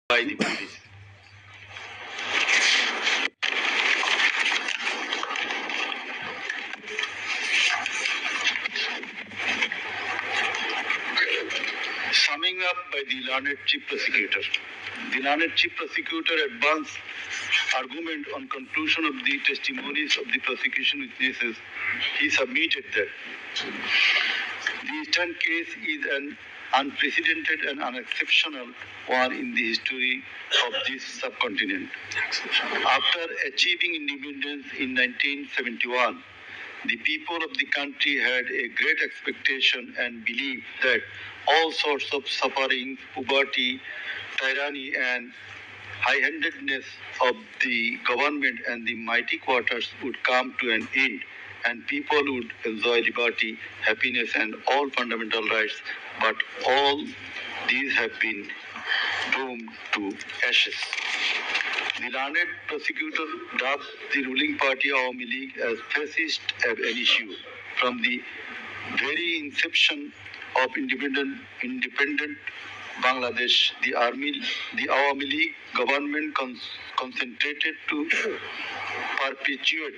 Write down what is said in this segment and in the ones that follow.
by the police. Summing up by the learned chief prosecutor. The learned chief prosecutor advanced argument on conclusion of the testimonies of the prosecution witnesses. He submitted that the Eastern case is an unprecedented and unexceptional one in the history of this subcontinent. After achieving independence in 1971, the people of the country had a great expectation and belief that all sorts of suffering, poverty, tyranny, and high-handedness of the government and the mighty quarters would come to an end, and people would enjoy liberty, happiness, and all fundamental rights. But all these have been doomed to ashes. The learned prosecutor dubbed the ruling party Awami League as fascist ab initio. From the very inception of independent Bangladesh, the Awami League government concentrated to perpetuate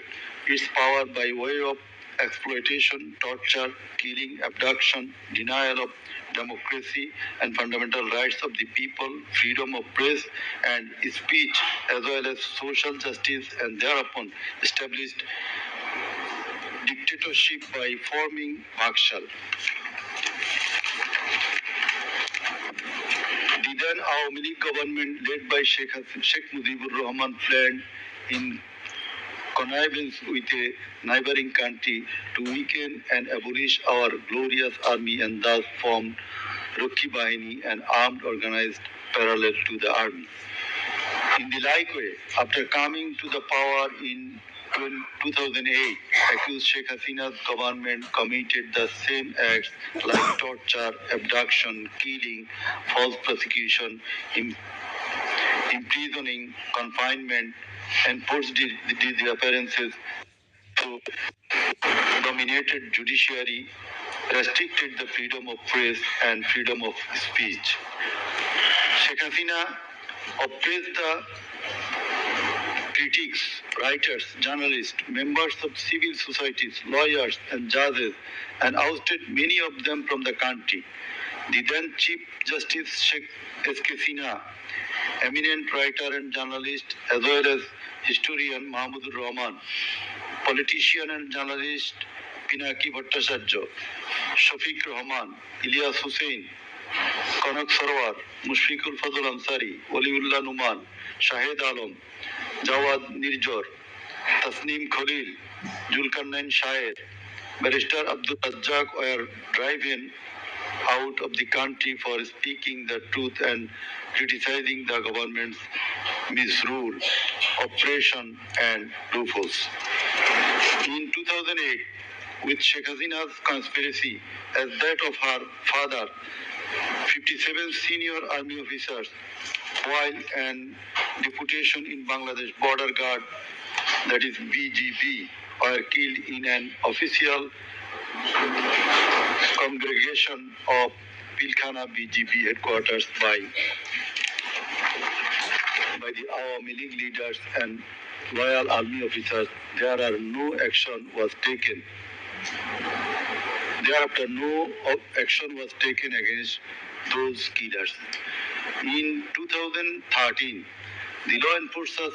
its power by way of exploitation, torture, killing, abduction, denial of democracy and fundamental rights of the people, freedom of press and speech, as well as social justice, and thereupon established dictatorship by forming Bakshal. The then Awami League government, led by Sheikh Mujibur Rahman, planned in connivance with a neighboring country to weaken and abolish our glorious army and thus formed Rakhi Bahini, an armed organized parallel to the army. In the like way, after coming to the power in 2008, accused Sheikh Hasina's government committed the same acts like torture, abduction, killing, false prosecution, imprisoning, confinement, enforced disappearances, to dominated judiciary, restricted the freedom of press and freedom of speech. Sheikh Hasina oppressed the critics, writers, journalists, members of civil societies, lawyers, and judges, and ousted many of them from the country. The then Chief Justice Sheikh S.K. Sinha, eminent writer and journalist, as well as historian Mahmudur Rahman, politician and journalist Pinaki Bhattacharya, Shafiq Rahman, Ilyas Hussain, Kanak Sarwar, Mushfiqul Fazl Ansari, Waliullah Numan, Shahid Alam, Jawad Nirjor, Tasneem Khalil, Julkarnain Shaher, Barrister Abdul Razzaq were driven out of the country for speaking the truth and criticizing the government's misrule, oppression, and loopholes. In 2008, with Sheikh Hasina's conspiracy as that of her father, 57 senior army officers, while an deputation in Bangladesh Border Guard, that is BGB, were killed in an official congregation of Pilkhana BGB headquarters by the Awami League leaders and loyal army officers. No action was taken. Thereafter, no action was taken against those killers. In 2013, the law enforcers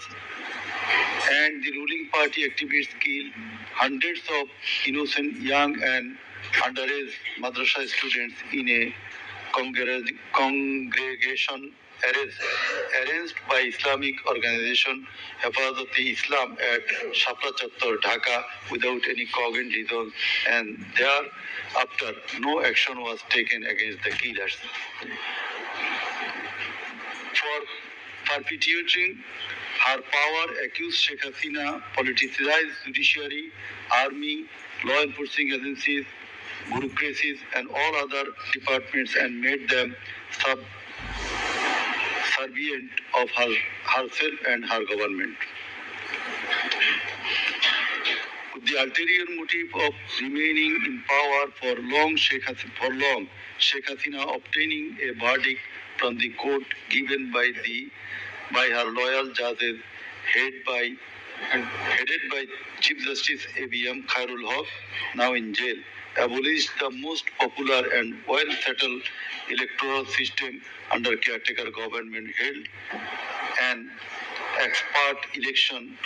and the ruling party activists killed hundreds of innocent young and underage madrasa students in a congregation arranged by Islamic organization Hafazat-e-Islam at Shapra Chattor, Dhaka, without any cogent reason, and thereafter no action was taken against the killers. For perpetuating her power, accused Sheikh Hasina politicized judiciary, army, law enforcing agencies, bureaucracies, and all other departments and made them subservient of herself and her government. With the ulterior motive of remaining in power for long, Sheikh Hasina obtaining a verdict from the court given by her loyal judges headed by Chief Justice A.B.M. Khairul Haq, now in jail, abolished the most popular and well-settled electoral system under caretaker government, held an ex parte election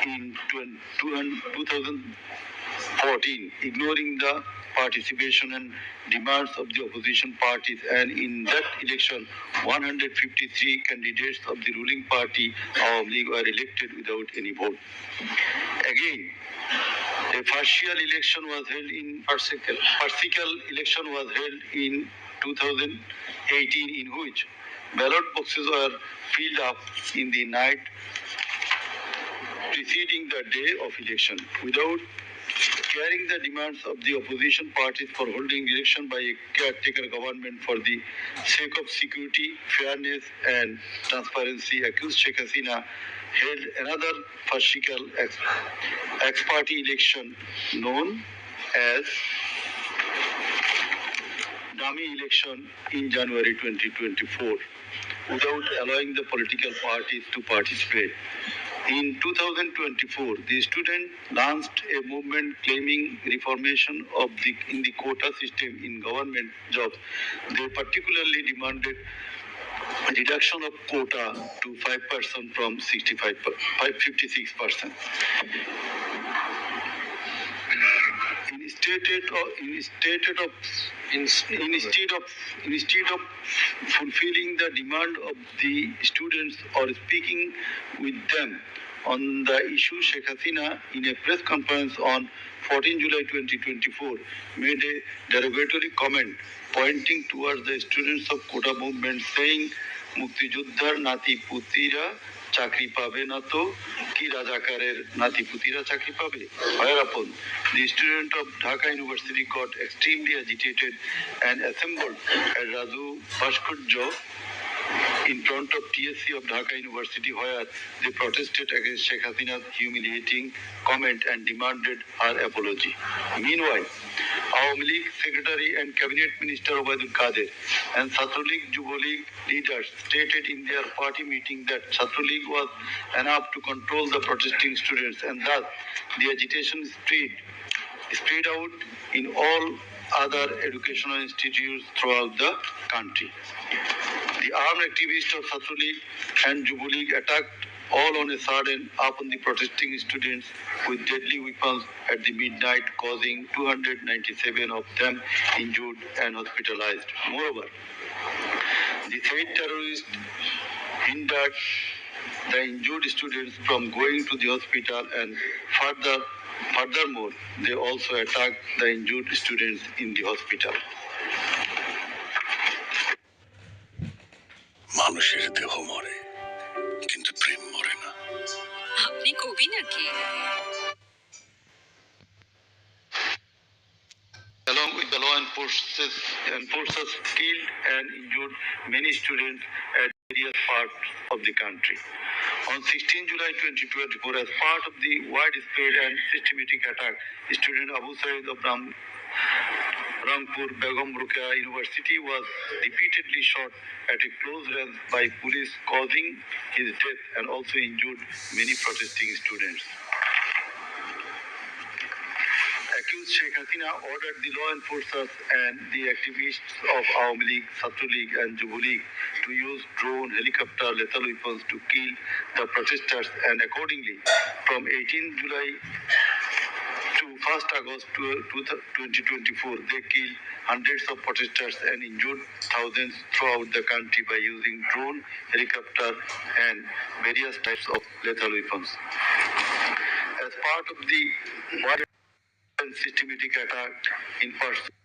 in 2014, ignoring the participation and demands of the opposition parties, and in that election 153 candidates of the ruling party Awami League were elected without any vote. Again, a partial election was held in 2018, in which ballot boxes were filled up in the night preceding the day of election without carrying the demands of the opposition parties for holding election by a caretaker government for the sake of security, fairness and transparency. Accused Sheikh Hasina held another partial ex parte election known as dummy election in January 2024 without allowing the political parties to participate. In 2024, the students launched a movement claiming reformation in the quota system in government jobs. They particularly demanded reduction of quota to 5% from 56%. Instead of fulfilling the demand of the students or speaking with them on the issue, Sheikh Hasina, in a press conference on 14 July 2024, made a derogatory comment pointing towards the students of Quota movement, saying, "Mukti Juddhar Nati Putira চাকরি পাবে না তো কি রাজাকারের নাতিপুতিরা চাকরি পাবে?" Whereupon the student of Dhaka University got extremely agitated and assembled at Raju Bhaskacharya in front of TSC of Dhaka University, where they protested against Sheikh Hasina's humiliating comment and demanded her apology. Meanwhile, Awami League Secretary and Cabinet Minister Obaidul Qadir and Chhatra League Yuva League leaders stated in their party meeting that Chhatra League was enough to control the protesting students, and thus the agitation spread out in all other educational institutes throughout the country. The armed activists of Chhatra League and Yuva League attacked all on a sudden upon the protesting students with deadly weapons at the midnight, causing 297 of them injured and hospitalized. Moreover, the said terrorists hindered the injured students from going to the hospital, and furthermore, they also attacked the injured students in the hospital. মানুষের দেহ মরে কিন্তু প্রেম মরে না। আপনি কবি নাকি? Along with the law enforcers killed and injured many students at various parts of the country. On 16 July 2024, as part of the widespread and systematic attack, student Abu Said of Rangpur Begum Ruqayya University was repeatedly shot at a close range by police, causing his death and also injured many protesting students. Accused Sheikh Hasina ordered the law enforcers and the activists of Awami League, Chhatra League and Yuva League to use drone, helicopter, lethal weapons to kill the protesters, and accordingly, from 18 July to 1st August 2024, they killed hundreds of protesters and injured thousands throughout the country by using drone, helicopter and various types of lethal weapons. As part of the and systematic attack in pursuit